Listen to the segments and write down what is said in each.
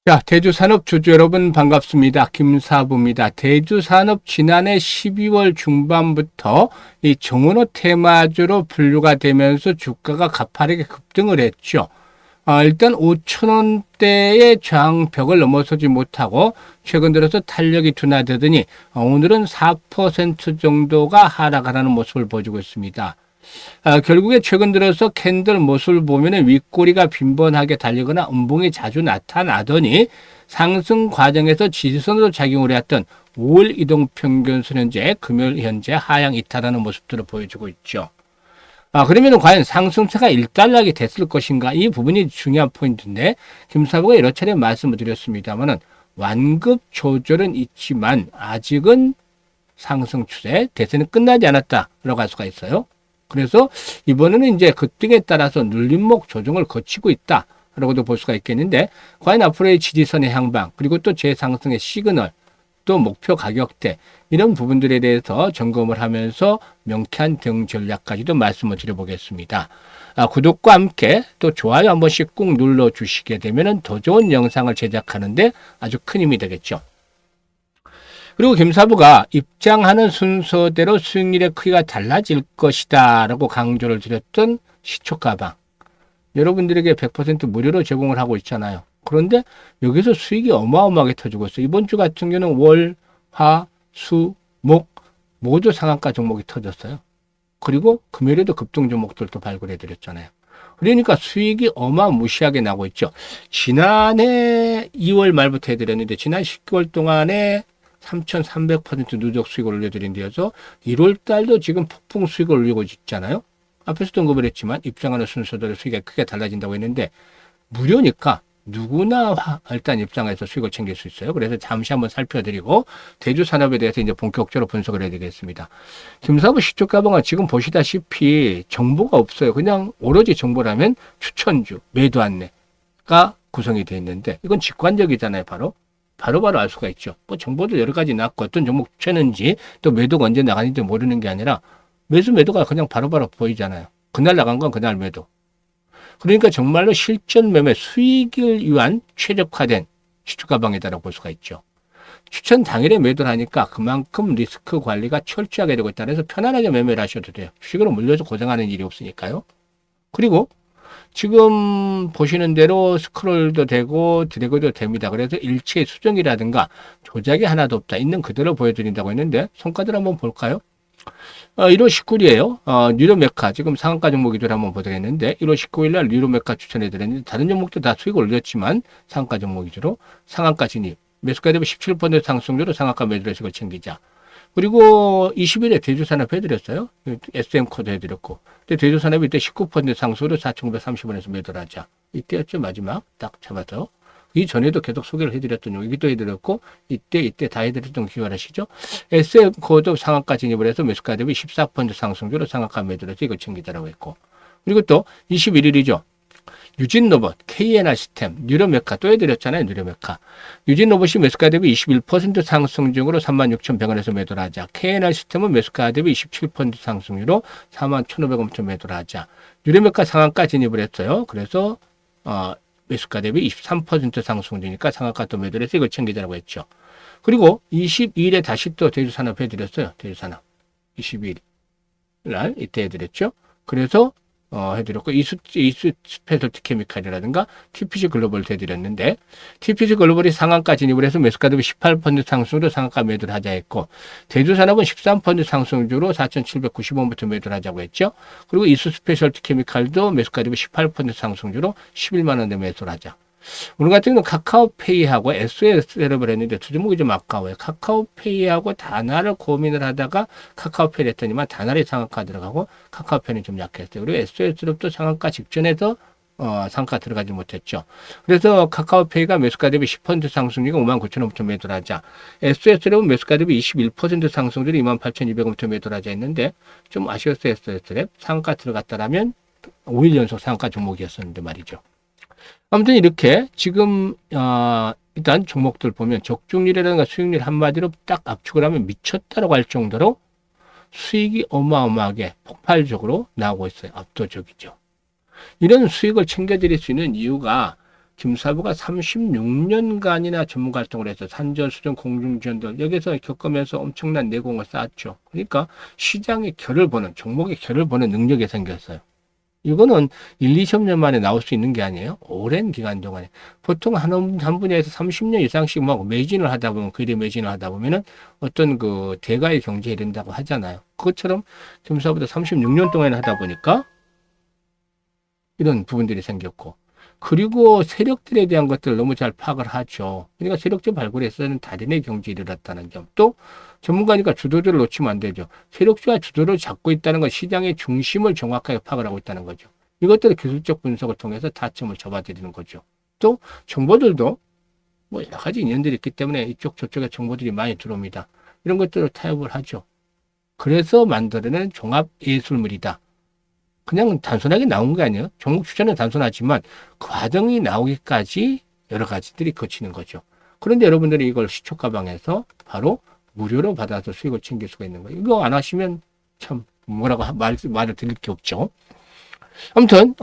자, 대주산업 주주 여러분 반갑습니다. 김사부입니다. 대주산업 지난해 12월 중반부터 이 정원호 테마주로 분류가 되면서 주가가 가파르게 급등을 했죠. 일단 5,000원대의 저항벽을 넘어서지 못하고 최근 들어서 탄력이 둔화되더니 오늘은 4% 정도가 하락하는 모습을 보여주고 있습니다. 결국에 최근 들어서 캔들 모습을 보면 윗꼬리가 빈번하게 달리거나 음봉이 자주 나타나더니 상승 과정에서 지지선으로 작용을 해왔던 5월 이동평균선 현재 금요일 현재 하향 이탈하는 모습들을 보여주고 있죠. 그러면 과연 상승세가 일단락이 됐을 것인가? 이 부분이 중요한 포인트인데 김사부가 여러 차례 말씀을 드렸습니다만은 완급 조절은 있지만 아직은 상승 추세 대세는 끝나지 않았다라고 할 수가 있어요. 그래서 이번에는 이제 급등에 따라서 눌림목 조정을 거치고 있다라고도 볼 수가 있겠는데 과연 앞으로의 지지선의 향방 그리고 또 재상승의 시그널 또 목표 가격대 이런 부분들에 대해서 점검을 하면서 명쾌한 대응 전략까지도 말씀을 드려보겠습니다. 구독과 함께 또 좋아요 한 번씩 꾹 눌러주시게 되면 더 좋은 영상을 제작하는데 아주 큰 힘이 되겠죠. 그리고 김사부가 입장하는 순서대로 수익률의 크기가 달라질 것이다 라고 강조를 드렸던 시초가방. 여러분들에게 100% 무료로 제공을 하고 있잖아요. 그런데 여기서 수익이 어마어마하게 터지고 있어요. 이번 주 같은 경우는 월, 화, 수, 목 모두 상한가 종목이 터졌어요. 그리고 금요일에도 급등 종목들도 발굴해 드렸잖아요. 그러니까 수익이 어마무시하게 나고 있죠. 지난해 2월 말부터 해드렸는데 지난 10개월 동안에 3,300% 누적 수익을 올려드린 데여서 1월 달도 지금 폭풍 수익을 올리고 있잖아요. 앞에서도 언급을 했지만 입장하는 순서대로 수익이 크게 달라진다고 했는데 무료니까 누구나 일단 입장해서 수익을 챙길 수 있어요. 그래서 잠시 한번 살펴드리고 대주산업에 대해서 이제 본격적으로 분석을 해야 되겠습니다. 김사부 시초가방은 지금 보시다시피 정보가 없어요. 그냥 오로지 정보라면 추천주, 매도 안내가 구성이 되어 있는데 이건 직관적이잖아요. 바로바로 알 수가 있죠. 뭐 정보도 여러 가지 나왔고 어떤 종목 추천인지 또 매도가 언제 나가는지 모르는 게 아니라 매도가 그냥 바로바로 보이잖아요. 그날 나간 건 그날 매도. 그러니까 정말로 실전 매매 수익을 위한 최적화된 시초가방이다라고 볼 수가 있죠. 추천 당일에 매도를 하니까 그만큼 리스크 관리가 철저하게 되고 있다. 그래서 편안하게 매매를 하셔도 돼요. 수익으로 물려서 고생하는 일이 없으니까요. 그리고 지금 보시는 대로 스크롤도 되고 드래그도 됩니다. 그래서 일체 수정이라든가 조작이 하나도 없다. 있는 그대로 보여드린다고 했는데 손가락 한번 볼까요? 1월 19일이에요. 뉴로메카 지금 상한가 종목이들 한번 보도록 했는데 1월 19일 날 뉴로메카 추천해드렸는데 다른 종목도 다 수익을 올렸지만 상한가 종목 위주로 상한가 진입 매수가 되면 17% 상승률로 상한가 매도를 수익을 챙기자. 그리고 20일에 대주산업 해드렸어요. SM코드 해드렸고. 근데 대주산업이 이때 19% 상승으로 4,930원에서 매도를 하자. 이때였죠, 마지막. 딱 잡아서. 이전에도 계속 소개를 해드렸던 여기도 해드렸고, 이때 다 해드렸던 기억하시죠? SM코드 상한가 진입을 해서 매수가 대비 14% 상승으로 상한가 매도를 해서 이걸 챙기자라고 했고. 그리고 또 21일이죠. 유진로봇, KNR 시스템, 뉴로메카 또 해드렸잖아요. 뉴로메카. 유진로봇이 매수가 대비 21% 상승 중으로 36,100원에서 매도를 하자. KNR 시스템은 매수가 대비 27% 상승률로 41,500원부터 매도를 하자. 뉴로메카 상한가 진입을 했어요. 그래서 매수가 대비 23% 상승 중이니까 상한가 또 매도를 해서 이걸 챙기자라고 했죠. 그리고 22일에 다시 또 대주산업 해드렸어요. 대주산업. 22일 날 이때 해드렸죠. 그래서 해드렸고, 이수 스페셜티 케미칼이라든가, TPG 글로벌도 해드렸는데, TPG 글로벌이 상한가 진입을 해서 매수가 대비 18% 상승으로 상한가 매도를 하자 했고, 대주산업은 13% 상승주로 4,790원부터 매도를 하자고 했죠. 그리고 이수 스페셜티 케미칼도 매수가 대비 18% 상승주로 11만원대 매도를 하자. 오늘 같은 경우는 카카오페이하고 SOS 셋업을 했는데 두 종목이 좀 아까워요. 카카오페이하고 다나를 고민을 하다가 카카오페이를 했더니만 다나리 상한가 들어가고 카카오페이는 좀 약했어요. 그리고 SOS롭도 상한가 직전에서 상한가 들어가지 못했죠. 그래서 카카오페이가 매수가 대비 10% 상승률이 59,000원부터 매도를 하자. SOS롭은 매수가 대비 21% 상승률이 28,200원부터 매도를 하자 했는데 좀 아쉬웠어요. SOS롭 상한가 들어갔다라면 5일 연속 상한가 종목이었었는데 말이죠. 아무튼 이렇게 지금 일단 종목들 보면 적중률이라든가 수익률 한마디로 딱 압축을 하면 미쳤다라고 할 정도로 수익이 어마어마하게 폭발적으로 나오고 있어요. 압도적이죠. 이런 수익을 챙겨드릴 수 있는 이유가 김사부가 36년간이나 전문가 활동을 해서 산전, 수전, 공중지원들 여기서 겪으면서 엄청난 내공을 쌓았죠. 그러니까 시장의 결을 보는, 종목의 결을 보는 능력이 생겼어요. 이거는 1, 2년 만에 나올 수 있는 게 아니에요. 오랜 기간 동안에. 보통 한 분야에서 30년 이상씩 막 매진을 하다 보면, 그 일에 매진을 하다 보면은 어떤 그 대가의 경제에 이른다고 하잖아요. 그것처럼 김사부도 36년 동안 하다 보니까 이런 부분들이 생겼고. 그리고 세력들에 대한 것들을 너무 잘 파악을 하죠. 그러니까 세력적 발굴에서는 달인의 경지에 이르렀다는 점. 또 전문가니까 주도주를 놓치면 안 되죠. 세력주가 주도를 잡고 있다는 건 시장의 중심을 정확하게 파악을 하고 있다는 거죠. 이것들을 기술적 분석을 통해서 타점을 잡아드리는 거죠. 또 정보들도 뭐 여러 가지 인연들이 있기 때문에 이쪽 저쪽에 정보들이 많이 들어옵니다. 이런 것들을 타협을 하죠. 그래서 만들어낸 종합 예술물이다. 그냥 단순하게 나온 게 아니에요. 종목 추천은 단순하지만 그 과정이 나오기까지 여러 가지들이 거치는 거죠. 그런데 여러분들이 이걸 시초가방에서 바로 무료로 받아서 수익을 챙길 수가 있는 거예요. 이거 안 하시면 참 뭐라고 말을 드릴 게 없죠. 아무튼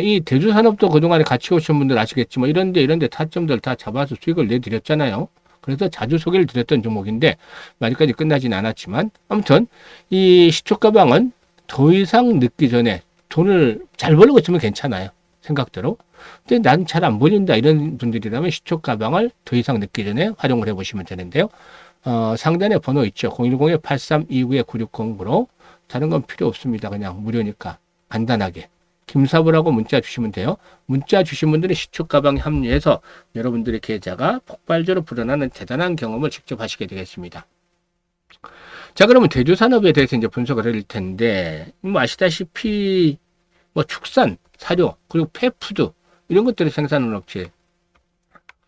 이 대주산업도 그동안에 같이 오신 분들 아시겠지만 이런데 타점들 다 잡아서 수익을 내드렸잖아요. 그래서 자주 소개를 드렸던 종목인데 아직까지 끝나진 않았지만 아무튼 이 시초가방은 더 이상 늦기 전에 돈을 잘 벌고 있으면 괜찮아요. 생각대로. 근데 난 잘 안 벌린다 이런 분들이라면 시초 가방을 더 이상 늦기 전에 활용을 해보시면 되는데요. 상단에 번호 있죠. 010-8329-9609로 다른 건 필요 없습니다. 그냥 무료니까 간단하게. 김사부라고 문자 주시면 돼요. 문자 주신 분들이 시초 가방에 합류해서 여러분들의 계좌가 폭발적으로 불어나는 대단한 경험을 직접 하시게 되겠습니다. 자, 그러면 대주산업에 대해서 이제 분석을 해드릴 텐데, 뭐 아시다시피, 뭐 축산, 사료, 그리고 폐푸드, 이런 것들을 생산하는 업체.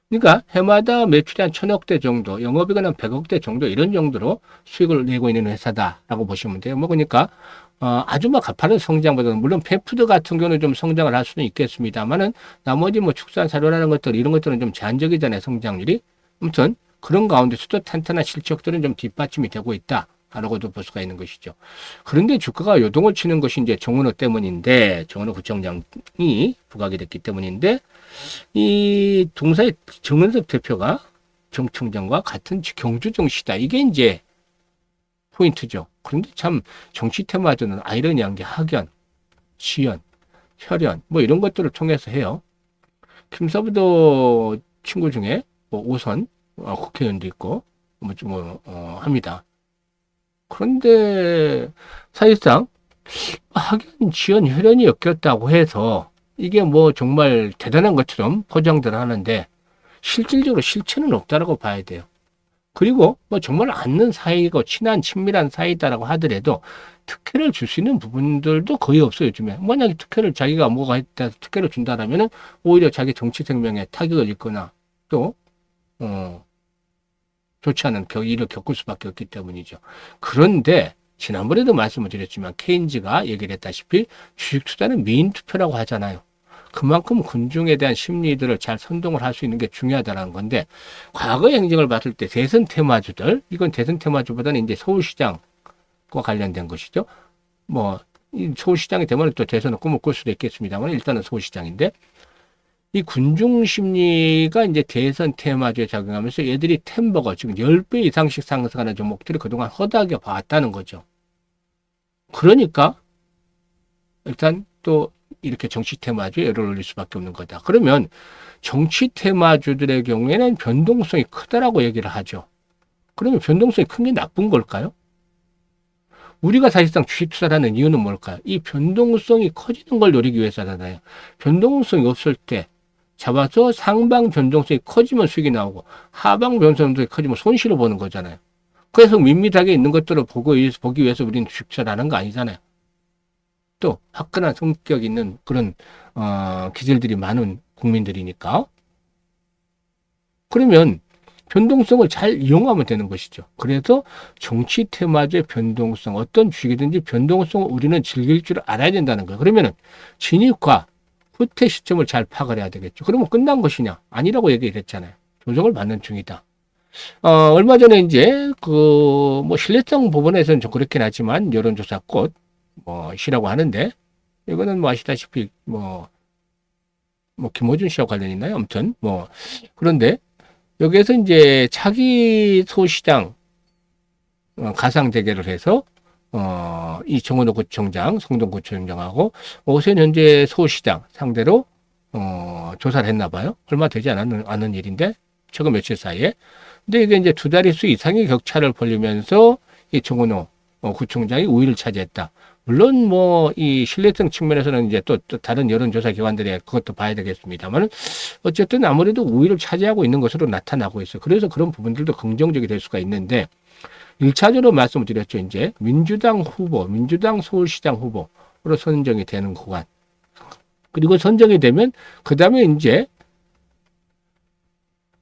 그러니까 해마다 매출이 한 1,000억 대 정도, 영업이익은 한 100억 대 정도, 이런 정도로 수익을 내고 있는 회사다라고 보시면 돼요. 뭐 그러니까, 아주 막 가파른 성장보다는, 물론 폐푸드 같은 경우는 좀 성장을 할 수는 있겠습니다만은, 나머지 뭐 축산, 사료라는 것들, 이런 것들은 좀 제한적이잖아요, 성장률이. 아무튼, 그런 가운데서도 탄탄한 실적들은 좀 뒷받침이 되고 있다. 라고도 볼 수가 있는 것이죠. 그런데 주가가 요동을 치는 것이 이제 정은호 때문인데, 정은호 구청장이 부각이 됐기 때문인데, 이 동사의 정은섭 대표가 정청장과 같은 경주정시다. 이게 이제 포인트죠. 그런데 참 정치 테마주는 아이러니한 게 학연, 지연, 혈연, 뭐 이런 것들을 통해서 해요. 김사부도 친구 중에 뭐 오선 국회의원도 있고, 합니다. 그런데 사실상 학연, 지연, 혈연이 엮였다고 해서 이게 뭐 정말 대단한 것처럼 포장들 하는데 실질적으로 실체는 없다라고 봐야 돼요. 그리고 뭐 정말 아는 사이고 친한 친밀한 사이다라고 하더라도 특혜를 줄 수 있는 부분들도 거의 없어요, 요즘에. 만약에 특혜를 자기가 뭐가 했다 특혜를 준다라면은 오히려 자기 정치 생명에 타격을 입거나 또 좋지 않은 일을 겪을 수밖에 없기 때문이죠. 그런데 지난번에도 말씀을 드렸지만 케인즈가 얘기를 했다시피 주식 투자는 미인 투표라고 하잖아요. 그만큼 군중에 대한 심리들을 잘 선동을 할 수 있는 게 중요하다는 건데 과거의 행정을 봤을 때 대선 테마주들, 이건 대선 테마주보다는 이제 서울시장과 관련된 것이죠. 뭐 서울시장이 되면 또 대선은 꿈을 꿀 수도 있겠습니다만 일단은 서울시장인데 이 군중 심리가 이제 대선 테마주에 작용하면서 얘들이 템버거, 지금 10배 이상씩 상승하는 종목들을 그동안 허다하게 봐왔다는 거죠. 그러니까 일단 또 이렇게 정치 테마주에 열을 올릴 수밖에 없는 거다. 그러면 정치 테마주들의 경우에는 변동성이 크다라고 얘기를 하죠. 그러면 변동성이 큰 게 나쁜 걸까요? 우리가 사실상 주식 투자를 하는 이유는 뭘까요? 이 변동성이 커지는 걸 노리기 위해서잖아요. 변동성이 없을 때 잡아서 상방 변동성이 커지면 수익이 나오고 하방 변동성이 커지면 손실을 보는 거잖아요. 그래서 밋밋하게 있는 것들을 보기 위해서 우리는 주식 투자를 하는 거 아니잖아요. 또 화끈한 성격 있는 그런 기질들이 많은 국민들이니까. 그러면 변동성을 잘 이용하면 되는 것이죠. 그래서 정치 테마주의 변동성, 어떤 주식이든지 변동성을 우리는 즐길 줄 알아야 된다는 거예요. 그러면은 진입과 후퇴 시점을 잘 파악을 해야 되겠죠. 그러면 끝난 것이냐? 아니라고 얘기를 했잖아요. 조정을 받는 중이다. 얼마 전에 이제 뭐 신뢰성 부분에서는 좀 그렇긴 하지만 여론조사 꽃, 시라고 하는데, 이거는 뭐 아시다시피 뭐 김어준 씨와 관련 있나요? 아무튼 뭐 그런데 여기에서 이제 차기 소시장 가상 대결을 해서 이 정원호 구청장, 성동구청장하고 오세훈 현재 소시장 상대로 조사를 했나 봐요. 얼마 되지 않은 일인데 최근 며칠 사이에. 근데 이게 이제 두 자릿수 이상의 격차를 벌리면서 이 정원호 구청장이 우위를 차지했다. 물론 뭐 이 신뢰성 측면에서는 이제 또 다른 여론조사 기관들의 그것도 봐야 되겠습니다만 어쨌든 아무래도 우위를 차지하고 있는 것으로 나타나고 있어요. 그래서 그런 부분들도 긍정적이 될 수가 있는데 1차적으로 말씀을 드렸죠. 이제 민주당 후보, 민주당 서울시장 후보로 선정이 되는 구간. 그리고 선정이 되면 그 다음에 이제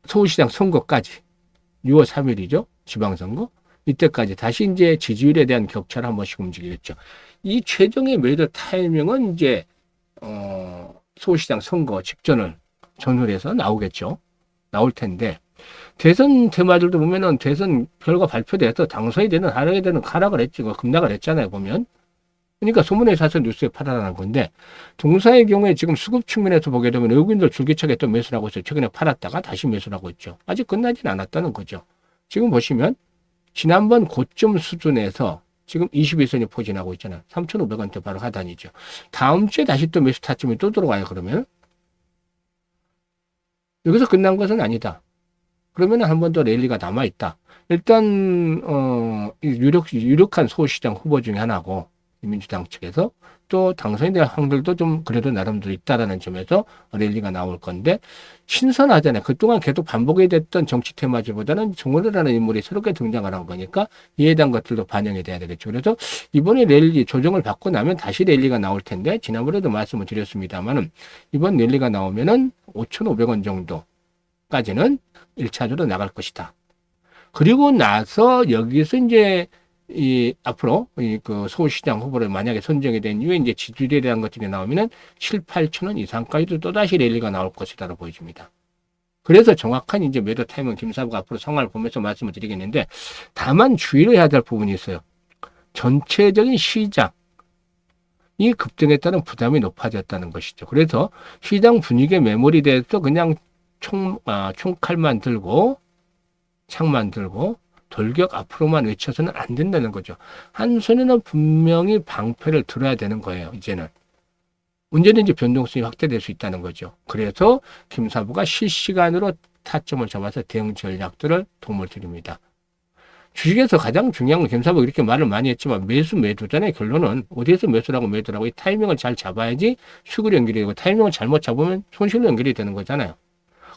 서울시장 선거까지 6월 3일이죠. 지방선거. 이때까지 다시 이제 지지율에 대한 격차를 한 번씩 움직이겠죠. 이 최종의 매도 타이밍은 이제 서울시장 선거 직전을 전후해서 나오겠죠. 나올 텐데 대선 테마들도 보면은 대선 결과 발표돼서 당선이 되는 하락이 되는 하락을 했지, 급락을 했잖아요. 보면. 그러니까 소문에 사서 뉴스에 팔아라는 건데 동사의 경우에 지금 수급 측면에서 보게 되면 외국인들 줄기차게 또 매수를 하고 있어요. 최근에 팔았다가 다시 매수를 하고 있죠. 아직 끝나진 않았다는 거죠. 지금 보시면 지난번 고점 수준에서 지금 21선이 포진하고 있잖아요. 3,500원대 바로 하단이죠. 다음 주에 다시 또 매수 타점이 또 들어와요. 그러면 여기서 끝난 것은 아니다. 그러면 한 번 더 랠리가 남아있다. 일단 유력한 소시장 후보 중에 하나고 민주당 측에서 또 당선이 될 확률도 좀 그래도 나름대로 있다라는 점에서 랠리가 나올 건데 신선하잖아요. 그동안 계속 반복이 됐던 정치 테마주보다는 정원호라는 인물이 새롭게 등장을 한 거니까 이에 대한 것들도 반영이 돼야 되겠죠. 그래서 이번에 랠리 조정을 받고 나면 다시 랠리가 나올 텐데 지난번에도 말씀을 드렸습니다만은 이번 랠리가 나오면은 5,500원 정도까지는 1차적으로 나갈 것이다. 그리고 나서 여기서 이제 앞으로 그 서울시장 후보를 만약에 선정이 된 이후에 이제 지지율에 대한 것들이 나오면은 7, 8천 원 이상까지도 또다시 랠리가 나올 것이다라고 보여집니다. 그래서 정확한 이제 매도 타임은 김사부가 앞으로 상황을 보면서 말씀을 드리겠는데 다만 주의를 해야 될 부분이 있어요. 전체적인 시장이 급등에 따른 부담이 높아졌다는 것이죠. 그래서 시장 분위기에 매몰이 돼서 그냥 총칼만 들고 창만 들고 돌격 앞으로만 외쳐서는 안 된다는 거죠. 한 손에는 분명히 방패를 들어야 되는 거예요. 이제는. 언제든지 변동성이 확대될 수 있다는 거죠. 그래서 김사부가 실시간으로 타점을 잡아서 대응 전략들을 도움을 드립니다. 주식에서 가장 중요한 건 김사부가 이렇게 말을 많이 했지만 매수잖아요. 결론은 어디에서 매수라고 매도라고 이 타이밍을 잘 잡아야지 수익으로 연결이 되고 타이밍을 잘못 잡으면 손실로 연결이 되는 거잖아요.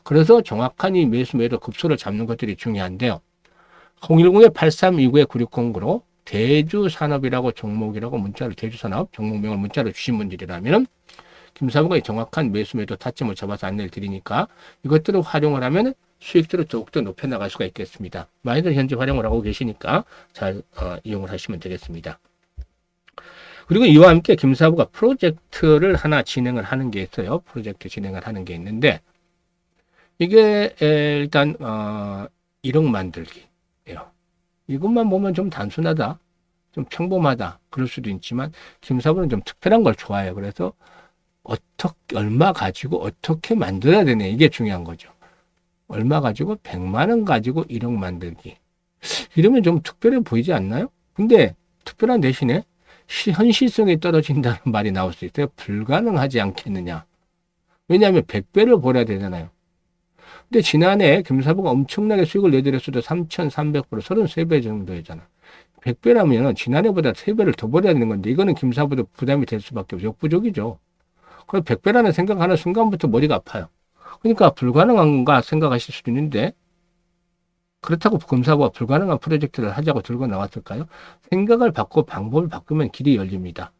그래서 정확한 이 매도 급소를 잡는 것들이 중요한데요. 010-8329-9609로 대주산업이라고 종목이라고 문자를 대주산업 종목명을 문자로 주신 분들이라면 김사부가 정확한 매도 타점을 잡아서 안내를 드리니까 이것들을 활용을 하면 수익들을 더욱더 높여나갈 수가 있겠습니다. 많이들 현재 활용을 하고 계시니까 잘 이용을 하시면 되겠습니다. 그리고 이와 함께 김사부가 프로젝트를 하나 진행을 하는 게 있어요. 프로젝트 진행을 하는 게 있는데 이게 일단 1억 만들기. 이것만 보면 좀 단순하다, 좀 평범하다 그럴 수도 있지만 김사부는 좀 특별한 걸 좋아해요. 그래서 얼마 가지고 어떻게 만들어야 되냐 이게 중요한 거죠. 얼마 가지고 100만 원 가지고 1억 만들기. 이러면 좀 특별해 보이지 않나요? 근데 특별한 대신에 현실성이 떨어진다는 말이 나올 수 있어요. 불가능하지 않겠느냐. 왜냐하면 100배를 벌어야 되잖아요. 근데 지난해 김사부가 엄청나게 수익을 내드렸어도 3,300%, 33배 정도였잖아. 100배라면 지난해보다 3배를 더 벌어야 되는 건데 이거는 김사부도 부담이 될 수밖에 없죠. 역부족이죠. 그래서 100배라는 생각하는 순간부터 머리가 아파요. 그러니까 불가능한가 생각하실 수도 있는데 그렇다고 김사부가 불가능한 프로젝트를 하자고 들고 나왔을까요? 생각을 바꾸고 방법을 바꾸면 길이 열립니다.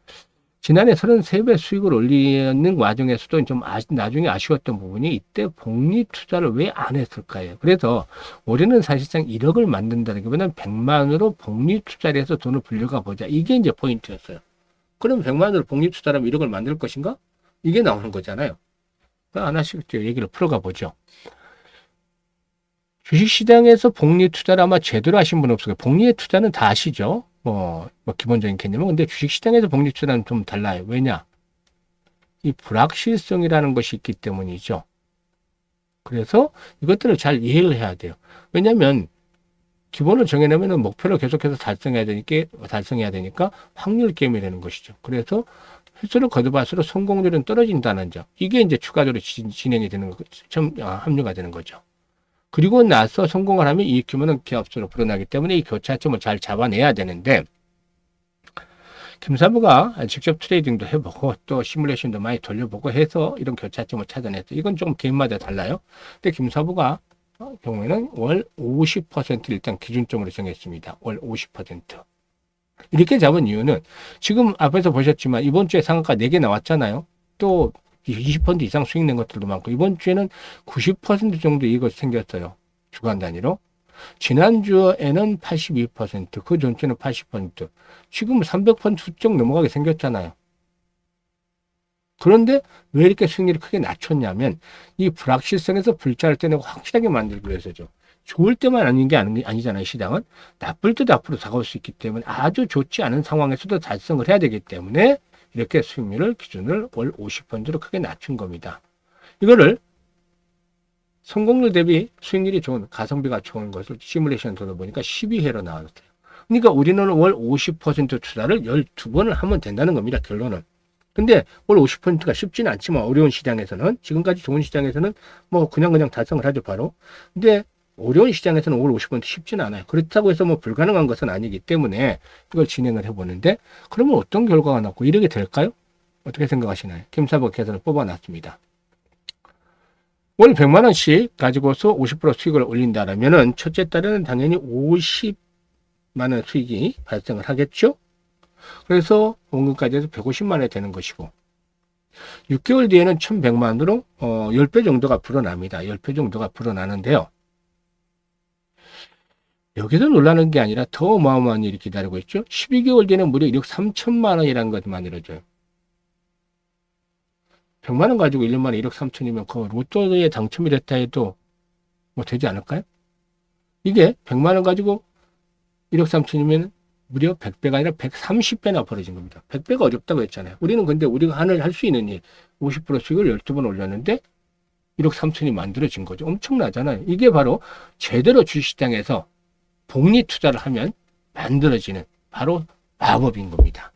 지난해 33배 수익을 올리는 과정에서도 좀 나중에 아쉬웠던 부분이 이때 복리 투자를 왜 안 했을까요? 그래서 올해는 사실상 1억을 만든다기보다는 100만으로 복리 투자를 해서 돈을 불려가 보자. 이게 이제 포인트였어요. 그럼 100만으로 복리 투자를 하면 1억을 만들 것인가? 이게 나오는 거잖아요. 하나씩 얘기를 풀어가 보죠. 주식시장에서 복리 투자를 아마 제대로 하신 분 없을 거예요. 복리의 투자는 다 아시죠? 뭐 기본적인 개념은. 근데 주식시장에서 복리 투자는 좀 달라요. 왜냐? 이 불확실성이라는 것이 있기 때문이죠. 그래서 이것들을 잘 이해를 해야 돼요. 왜냐하면 기본을 정해놓으면 목표를 계속해서 달성해야 되니까 확률 게임이 되는 것이죠. 그래서 횟수를 거듭할수록 성공률은 떨어진다는 점. 이게 이제 추가적으로 진행이 되는 합류가 되는 거죠. 그리고 나서 성공을 하면 이익 규모는 기업수로 불어나기 때문에 이 교차점을 잘 잡아내야 되는데, 김사부가 직접 트레이딩도 해보고 또 시뮬레이션도 많이 돌려보고 해서 이런 교차점을 찾아냈어요. 이건 조금 개인마다 달라요. 근데 김사부가 경우에는 월 50% 일단 기준점으로 정했습니다. 월 50%. 이렇게 잡은 이유는 지금 앞에서 보셨지만 이번 주에 상한가 4개 나왔잖아요. 또 20% 이상 수익 낸 것들도 많고 이번 주에는 90% 정도 이익이 생겼어요. 주간 단위로. 지난주에는 82%, 그 전주는 80%, 지금 300% 훌쩍 넘어가게 생겼잖아요. 그런데 왜 이렇게 수익률이 크게 낮췄냐면 이 불확실성에서 불자를 떼내고 확실하게 만들기 위해서죠. 좋을 때만 아닌 게 아니잖아요. 시장은 나쁠 때도 앞으로 다가올 수 있기 때문에 아주 좋지 않은 상황에서도 달성을 해야 되기 때문에 이렇게 수익률을 기준을 월 50%로 크게 낮춘 겁니다. 이거를 성공률 대비 수익률이 좋은, 가성비가 좋은 것을 시뮬레이션 돌아보니까 12회로 나왔어요. 그러니까 우리는 월 50% 투자를 12번을 하면 된다는 겁니다. 결론은. 근데 월 50%가 쉽지는 않지만 어려운 시장에서는, 지금까지 좋은 시장에서는 뭐 그냥 달성을 하죠, 바로. 근데 어려운 시장에서는 월 50% 쉽지는 않아요. 그렇다고 해서 뭐 불가능한 것은 아니기 때문에 이걸 진행을 해보는데, 그러면 어떤 결과가 나고 이렇게 될까요? 어떻게 생각하시나요? 김사부 계산을 뽑아놨습니다. 월 100만 원씩 가지고서 50% 수익을 올린다라면은 첫째 달에는 당연히 50만 원 수익이 발생을 하겠죠. 그래서 원금까지 해서 150만 원이 되는 것이고 6개월 뒤에는 1100만 원으로 10배 정도가 불어납니다. 10배 정도가 불어나는데요. 여기서 놀라는 게 아니라 더 어마어마한 일이 기다리고 있죠. 12개월 뒤에는 무려 1억 3천만 원이라는 것이 만들어져요. 100만 원 가지고 1년 만에 1억 3천이면 그 로또에 당첨이 됐다 해도 뭐 되지 않을까요? 이게 100만 원 가지고 1억 3천이면 무려 100배가 아니라 130배나 벌어진 겁니다. 100배가 어렵다고 했잖아요. 우리는 근데 우리가 할 수 있는 일 50% 수익을 12번 올렸는데 1억 3천이 만들어진 거죠. 엄청나잖아요. 이게 바로 제대로 주식시장에서 복리 투자를 하면 만들어지는 바로 마법인 겁니다.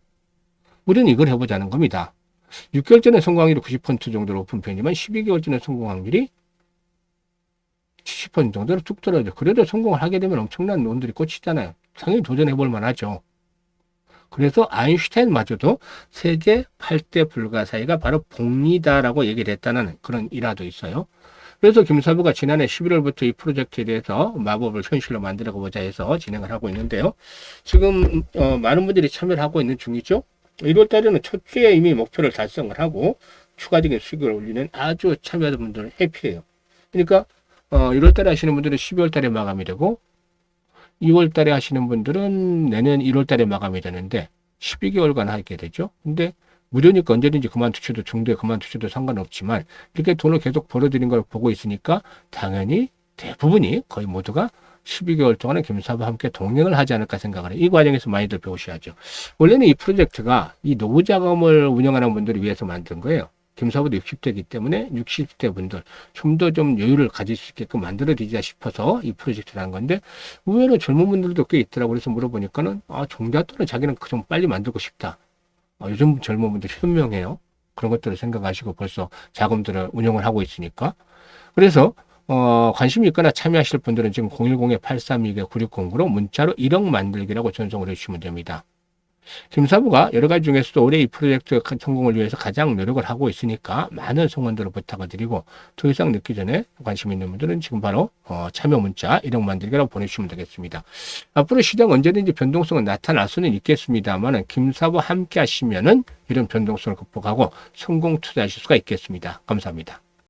우리는 이걸 해보자는 겁니다. 6개월 전에 성공 확률이 90% 정도로 높은 편이지만 12개월 전에 성공 확률이 70% 정도로 뚝 떨어져. 그래도 성공을 하게 되면 엄청난 논들이 꽂히잖아요. 당연히 도전해볼 만하죠. 그래서 아인슈타인마저도 세계 8대 불가사의가 바로 복리다라고 얘기를 했다는 그런 일화도 있어요. 그래서 김사부가 지난해 11월부터 이 프로젝트에 대해서 마법을 현실로 만들어 보자 해서 진행을 하고 있는데요. 지금 많은 분들이 참여를 하고 있는 중이죠. 1월 달에는 첫 주에 이미 목표를 달성을 하고 추가적인 수익을 올리는 아주 참여하는 분들은 해피해요. 그러니까 1월 달에 하시는 분들은 12월 달에 마감이 되고 2월 달에 하시는 분들은 내년 1월 달에 마감이 되는데 12개월간 하게 되죠. 근데 무료니까 언제든지 그만두셔도 중도에 그만두셔도 상관없지만 이렇게 돈을 계속 벌어들인 걸 보고 있으니까 당연히 대부분이 거의 모두가 12개월 동안은 김사부와 함께 동행을 하지 않을까 생각을 해요. 이 과정에서 많이들 배우셔야죠. 원래는 이 프로젝트가 이 노후 자금을 운영하는 분들을 위해서 만든 거예요. 김사부도 60대이기 때문에 60대 분들 좀 더 좀 여유를 가질 수 있게끔 만들어지자 싶어서 이 프로젝트를 한 건데 의외로 젊은 분들도 꽤 있더라고요. 그래서 물어보니까는 종잣돈을 자기는 좀 빨리 만들고 싶다. 요즘 젊은 분들이 현명해요. 그런 것들을 생각하시고 벌써 자금들을 운영을 하고 있으니까. 그래서 관심이 있거나 참여하실 분들은 지금 010-832-9609로 문자로 1억 만들기라고 전송을 해주시면 됩니다. 김사부가 여러 가지 중에서도 올해 이 프로젝트 성공을 위해서 가장 노력을 하고 있으니까 많은 성원들을 부탁을 드리고 더 이상 늦기 전에 관심 있는 분들은 지금 바로 참여 문자 1억 만들기라고 보내주시면 되겠습니다. 앞으로 시장 언제든지 변동성은 나타날 수는 있겠습니다만 김사부와 함께 하시면은 이런 변동성을 극복하고 성공 투자하실 수가 있겠습니다. 감사합니다.